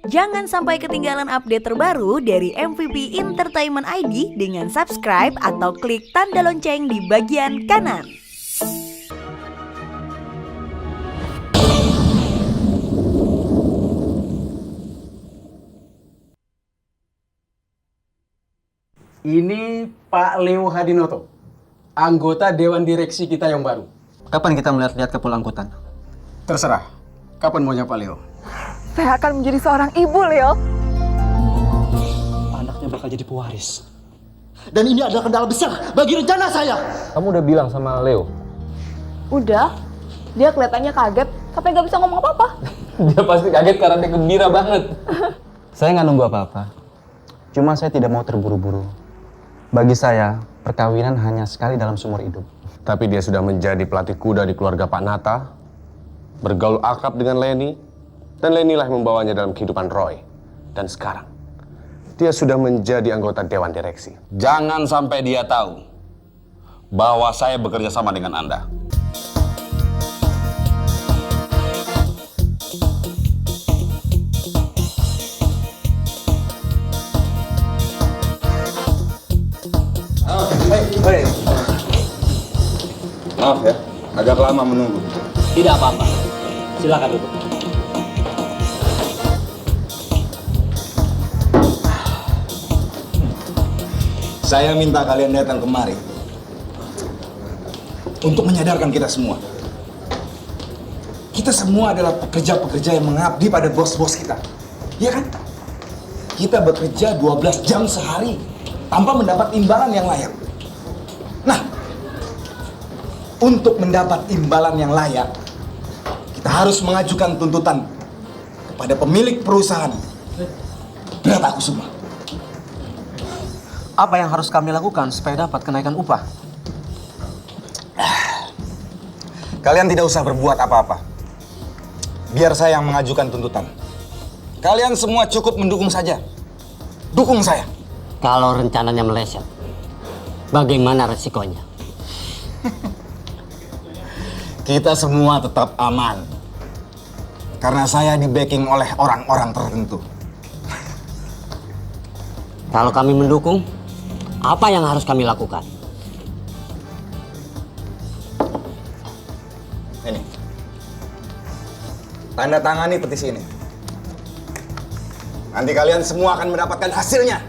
Jangan sampai ketinggalan update terbaru dari MVP Entertainment ID dengan subscribe atau klik tanda lonceng di bagian kanan. Ini Pak Leo Hadinoto, anggota Dewan Direksi kita yang baru. Kapan kita melihat-lihat ke angkutan? Terserah, kapan maunya Pak Leo? Saya akan menjadi seorang ibu, Leo. Anaknya bakal jadi pewaris. Dan ini adalah kendala besar bagi rencana saya. Kamu udah bilang sama Leo? Udah, dia kelihatannya kaget sampai nggak bisa ngomong apa-apa. Dia pasti kaget karena dia gembira banget. Saya nggak nunggu apa-apa. Cuma saya tidak mau terburu-buru. Bagi saya, perkawinan hanya sekali dalam seumur hidup. Tapi dia sudah menjadi pelatih kuda di keluarga Pak Nata, bergaul akrab dengan Leni, dan Leni lah yang membawanya dalam kehidupan Roy. Dan sekarang, dia sudah menjadi anggota Dewan Direksi. Jangan sampai dia tahu bahwa saya bekerja sama dengan Anda. Hei. Maaf ya, agak lama menunggu. Tidak apa-apa. Silakan duduk. Saya minta kalian datang kemari untuk menyadarkan kita semua. Kita semua adalah pekerja-pekerja yang mengabdi pada bos-bos kita. Iya kan? Kita bekerja 12 jam sehari tanpa mendapat imbalan yang layak. Nah, untuk mendapat imbalan yang layak, kita harus mengajukan tuntutan kepada pemilik perusahaan Bratakusuma. Apa yang harus kami lakukan supaya dapat kenaikan upah? Kalian tidak usah berbuat apa-apa. Biar saya yang mengajukan tuntutan. Kalian semua cukup mendukung saja. Dukung saya. Kalau rencananya meleset, bagaimana resikonya? Kita semua tetap aman. Karena saya di-backing oleh orang-orang tertentu. Kalau kami mendukung, apa yang harus kami lakukan? Ini. Tanda tangani petisi ini. Nanti kalian semua akan mendapatkan hasilnya.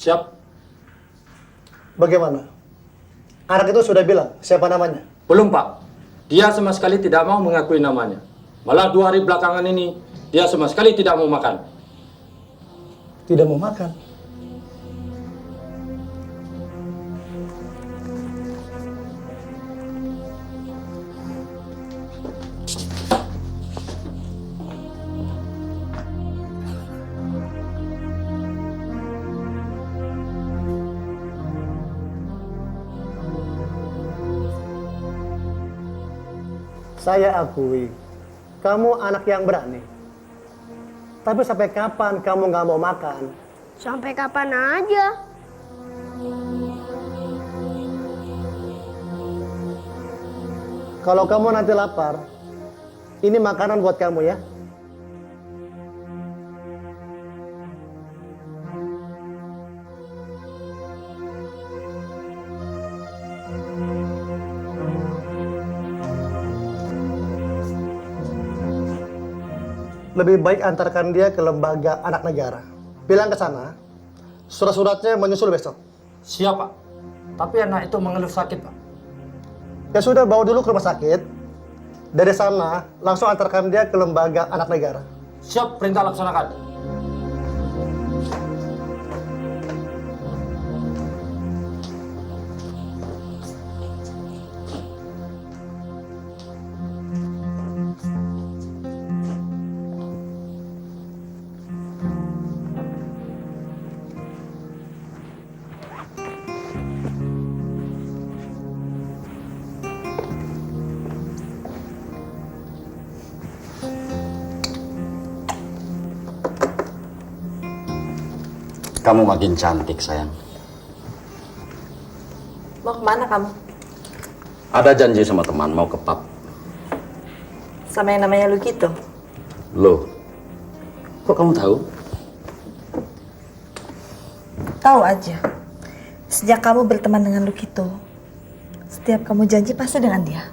Siap. Bagaimana? Anak itu sudah bilang siapa namanya? Belum, Pak. Dia sama sekali tidak mau mengakui namanya. Malah 2 hari belakangan ini, dia sama sekali tidak mau makan. Tidak mau makan. Saya akui, kamu anak yang berani. Tapi sampai kapan kamu nggak mau makan? Sampai kapan aja? Kalau kamu nanti lapar, ini makanan buat kamu ya. Lebih baik antarkan dia ke lembaga anak negara. Bilang ke sana, surat-suratnya menyusul besok. Siap, Pak. Tapi anak itu mengeluh sakit, Pak. Ya sudah, bawa dulu ke rumah sakit. Dari sana, langsung antarkan dia ke lembaga anak negara. Siap, perintah laksanakan. Kamu makin cantik, sayang. Mau kemana kamu? Ada janji sama teman mau ke pub. Sama yang namanya Lukito? Loh, kok kamu tahu? Tahu aja. Sejak kamu berteman dengan Lukito, setiap kamu janji pasti dengan dia.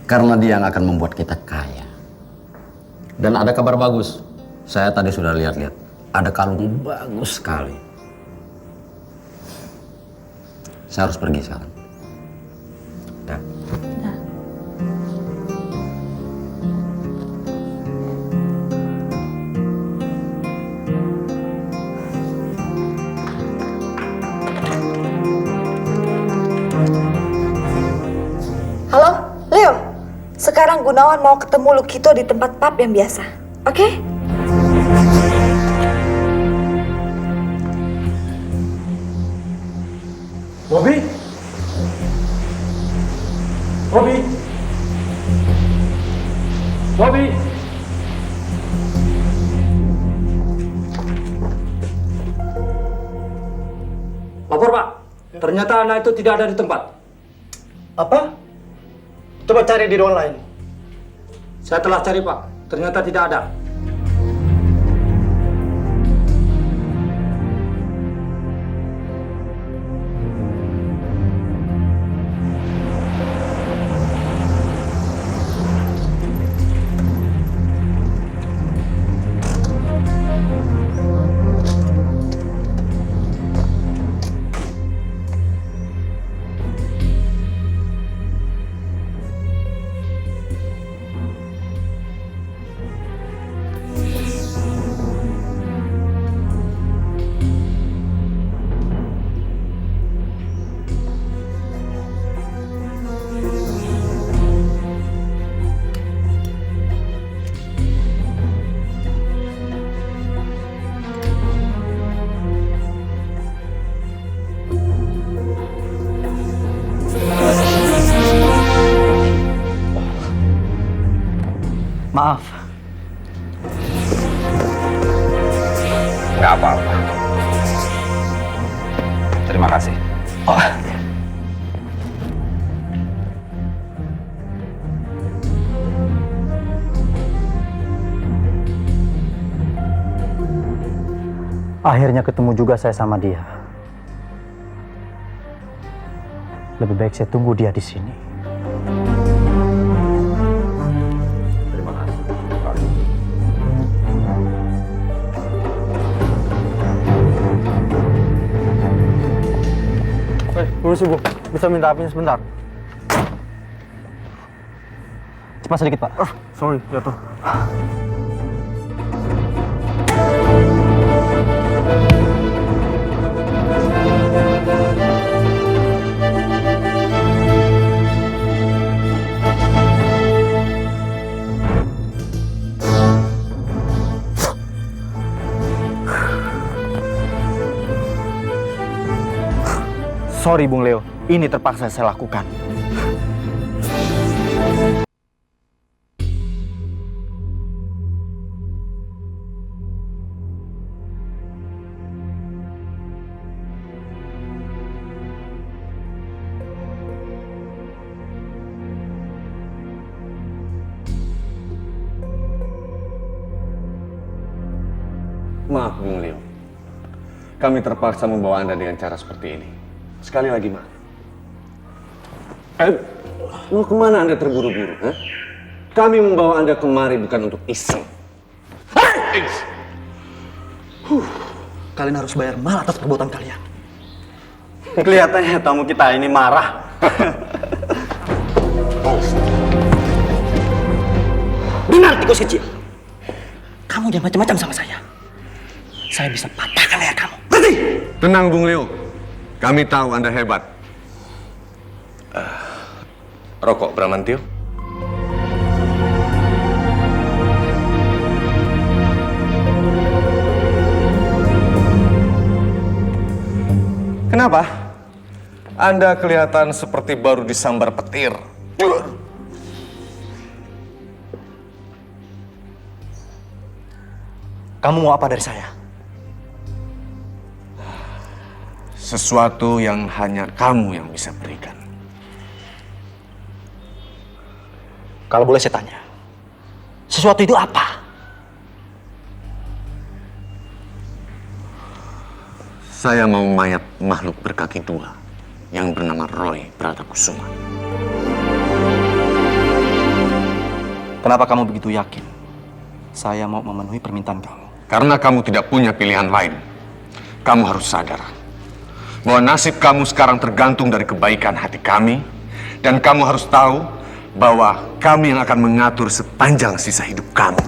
Karena dia yang akan membuat kita kaya. Dan ada kabar bagus. Saya tadi sudah lihat-lihat. Ada kalung bagus sekali. Saya harus pergi sekarang. Dah. Halo, Leo. Sekarang Gunawan mau ketemu Lukito di tempat pub yang biasa. Oke? Bobby? Bobby? Bobby? Lapor, Pak. Ternyata anak itu tidak ada di tempat. Apa? Coba cari di ruang lain. Saya telah cari, Pak. Ternyata tidak ada. Maaf. Nggak apa-apa. Terima kasih. Akhirnya ketemu juga saya sama dia. Lebih baik saya tunggu dia di sini. Terima kasih. Permisi Bu, bisa minta apinya sebentar? Cepat sedikit Pak. Sorry, jatuh. Sorry Bung Leo, ini terpaksa saya lakukan. Maaf, Bung Leo. Kami terpaksa membawa Anda dengan cara seperti ini. Sekali lagi, maaf. Mau kemana Anda terburu-buru? Kami membawa Anda kemari bukan untuk iseng. Kalian harus bayar mahal atas perbuatan kalian. Kelihatannya tamu kita ini marah. Dengar tikus kecil. Kamu jangan macam-macam sama saya. Saya bisa patahkan leher kamu. Berhenti! Tenang, Bung Leo. Kami tahu Anda hebat. Rokok, Bramantio. Kenapa? Anda kelihatan seperti baru disambar petir. Kamu mau apa dari saya? Sesuatu yang hanya kamu yang bisa berikan. Kalau boleh saya tanya, sesuatu itu apa? Saya mau mayat makhluk berkaki dua yang bernama Roy Bratakusuma. Kenapa kamu begitu yakin saya mau memenuhi permintaan kamu? Karena kamu tidak punya pilihan lain. Kamu harus sadar bahwa nasib kamu sekarang tergantung dari kebaikan hati kami, dan kamu harus tahu bahwa kami yang akan mengatur sepanjang sisa hidup kamu.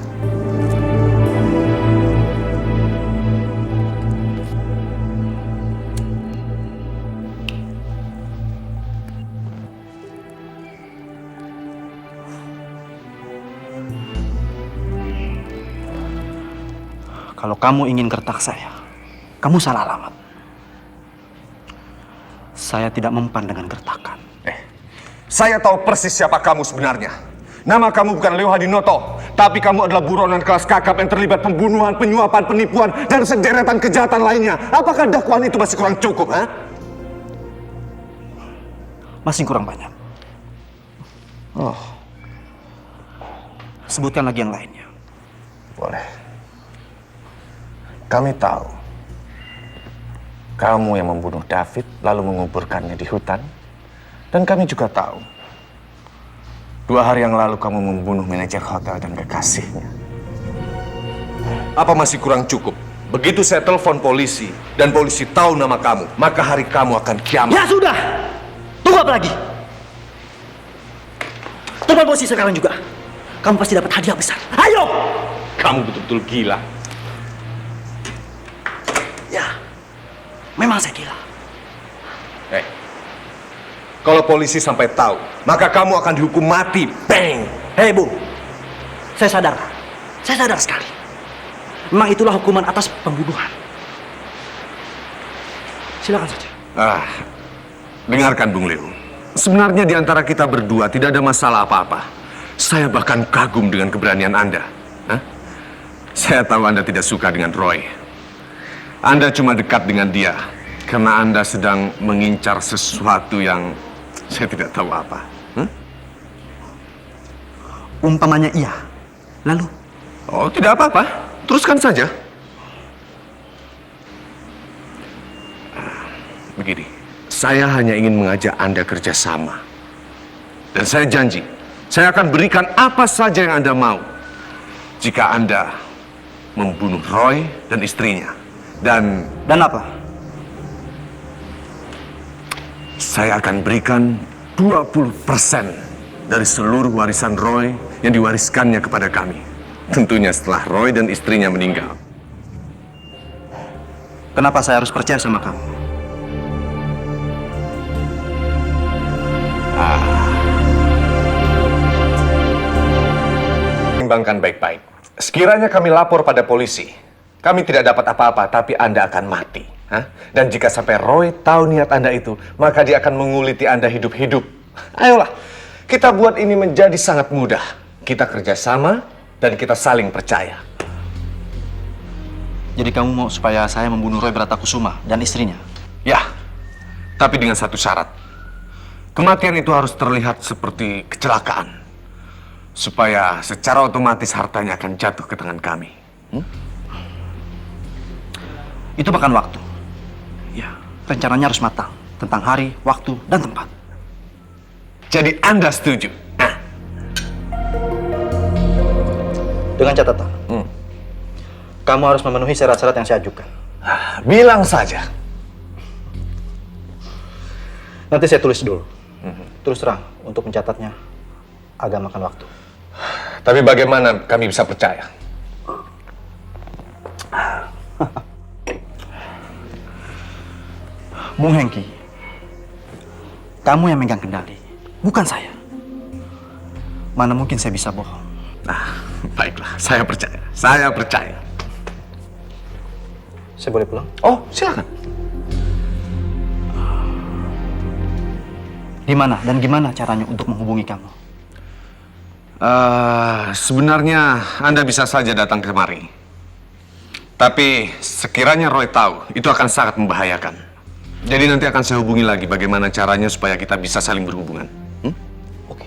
Kalau kamu ingin gertak saya, kamu salah alamat. Saya tidak mempan dengan gertakan. Saya tahu persis siapa kamu sebenarnya. Nama kamu bukan Leo Hadinoto, tapi kamu adalah buronan kelas kakap yang terlibat pembunuhan, penyuapan, penipuan, dan sederetan kejahatan lainnya. Apakah dakwaan itu masih kurang cukup, ha? Masih kurang banyak. Oh. Sebutkan lagi yang lainnya. Boleh. Kami tahu kamu yang membunuh David lalu menguburkannya di hutan. Dan kami juga tahu 2 hari yang lalu kamu membunuh manajer hotel dan kekasihnya. Apa masih kurang cukup? Begitu saya telepon polisi dan polisi tahu nama kamu, maka hari kamu akan kiamat. Ya sudah! Tunggu apa lagi? Telepon polisi sekarang juga. Kamu pasti dapat hadiah besar. Ayo! Kamu betul-betul gila. Ya, memang saya gila. Kalau polisi sampai tahu, maka kamu akan dihukum mati. Bang! Hei Bu, saya sadar sekali. Memang itulah hukuman atas pembunuhan. Silakan saja. Dengarkan Bung Leo. Sebenarnya di antara kita berdua tidak ada masalah apa-apa. Saya bahkan kagum dengan keberanian Anda. Saya tahu Anda tidak suka dengan Roy. Anda cuma dekat dengan dia karena Anda sedang mengincar sesuatu yang saya tidak tahu apa. Umpamanya iya. Lalu? Oh, tidak apa-apa. Teruskan saja. Begini, saya hanya ingin mengajak Anda kerjasama. Dan saya janji, saya akan berikan apa saja yang Anda mau jika Anda membunuh Roy dan istrinya. Dan apa? Saya akan berikan 20% dari seluruh warisan Roy yang diwariskannya kepada kami. Tentunya setelah Roy dan istrinya meninggal. Kenapa saya harus percaya sama kamu? Pertimbangkan baik-baik. Sekiranya kami lapor pada polisi, kami tidak dapat apa-apa, tapi Anda akan mati. Dan jika sampai Roy tahu niat Anda itu, maka dia akan menguliti Anda hidup-hidup. Ayolah, kita buat ini menjadi sangat mudah. Kita kerjasama dan kita saling percaya. Jadi kamu mau supaya saya membunuh Roy Bratakusuma dan istrinya? Ya, tapi dengan satu syarat. Kematian itu harus terlihat seperti kecelakaan. Supaya secara otomatis hartanya akan jatuh ke tangan kami. Itu makan waktu. Ya, rencananya harus matang. Tentang hari, waktu, dan tempat. Jadi Anda setuju? Dengan catatan. Kamu harus memenuhi syarat-syarat yang saya ajukan. Bilang saja. Nanti saya tulis dulu. Terus terang, untuk mencatatnya agak makan waktu. Tapi bagaimana kami bisa percaya? Bung Hengki, kamu yang megang kendali, bukan saya. Mana mungkin saya bisa bohong? Baiklah, saya percaya. Saya percaya. Saya boleh pulang? Oh, silakan. Di mana dan gimana caranya untuk menghubungi kamu? Sebenarnya Anda bisa saja datang kemari. Tapi sekiranya Roy tahu, itu akan sangat membahayakan. Jadi nanti akan saya hubungi lagi bagaimana caranya supaya kita bisa saling berhubungan. Oke.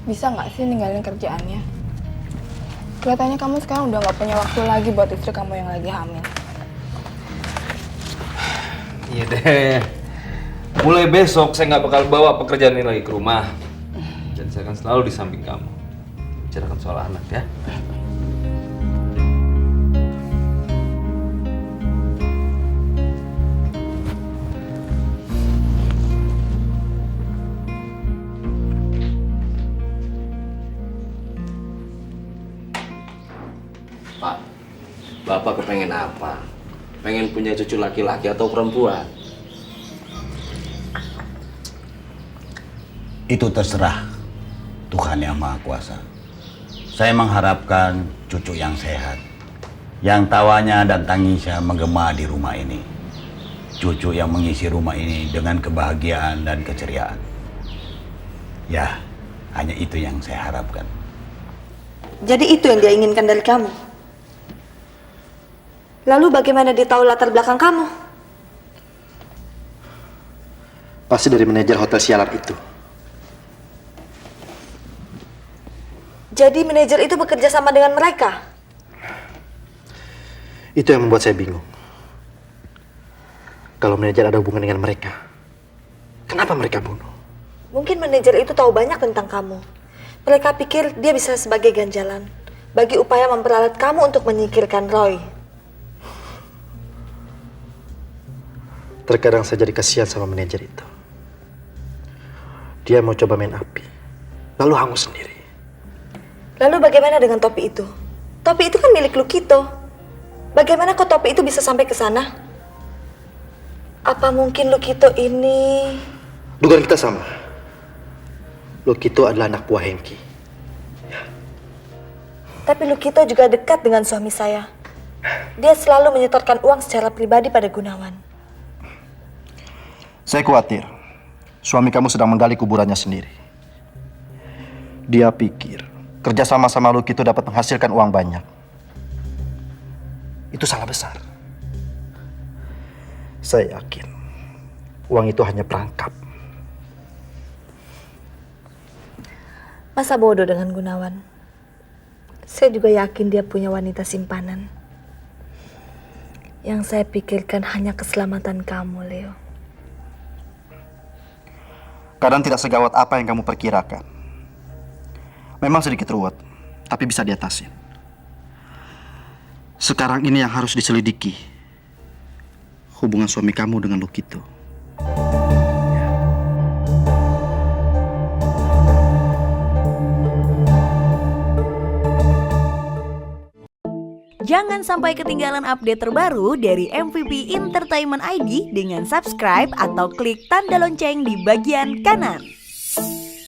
Bisa nggak sih ninggalin kerjaannya? Kelihatannya kamu sekarang udah nggak punya waktu lagi buat istri kamu yang lagi hamil. Iya deh. Mulai besok saya nggak bakal bawa pekerjaan ini lagi ke rumah. Dan saya akan selalu di samping kamu. Bicarakan soal anak ya. Pak, Bapak kepengen apa? Pengen punya cucu laki-laki atau perempuan? Itu terserah Tuhan Yang Maha Kuasa. Saya mengharapkan cucu yang sehat, yang tawanya dan tangisnya menggema di rumah ini. Cucu yang mengisi rumah ini dengan kebahagiaan dan keceriaan. Ya, hanya itu yang saya harapkan. Jadi itu yang dia inginkan dari kamu? Lalu bagaimana dia tahu latar belakang kamu? Pasti dari manajer hotel sialan itu. Jadi manajer itu bekerja sama dengan mereka? Itu yang membuat saya bingung. Kalau manajer ada hubungan dengan mereka, kenapa mereka bunuh? Mungkin manajer itu tahu banyak tentang kamu. Mereka pikir dia bisa sebagai ganjalan bagi upaya memperalat kamu untuk menyingkirkan Roy. Terkadang saya jadi kasihan sama manajer itu. Dia mau coba main api, lalu hangus sendiri. Lalu bagaimana dengan topi itu? Topi itu kan milik Lukito. Bagaimana kok topi itu bisa sampai ke sana? Apa mungkin Lukito ini... Dugaan kita sama. Lukito adalah anak buah Hengki. Tapi Lukito juga dekat dengan suami saya. Dia selalu menyetorkan uang secara pribadi pada Gunawan. Saya khawatir suami kamu sedang menggali kuburannya sendiri. Dia pikir kerja sama Lukito dapat menghasilkan uang banyak. Itu salah besar. Saya yakin uang itu hanya perangkap. Masa bodoh dengan Gunawan? Saya juga yakin dia punya wanita simpanan. Yang saya pikirkan hanya keselamatan kamu, Leo. Kadang tidak segawat apa yang kamu perkirakan. Memang sedikit ruwet, tapi bisa diatasin. Sekarang ini yang harus diselidiki. Hubungan suami kamu dengan Lukito. Jangan sampai ketinggalan update terbaru dari MVP Entertainment ID dengan subscribe atau klik tanda lonceng di bagian kanan.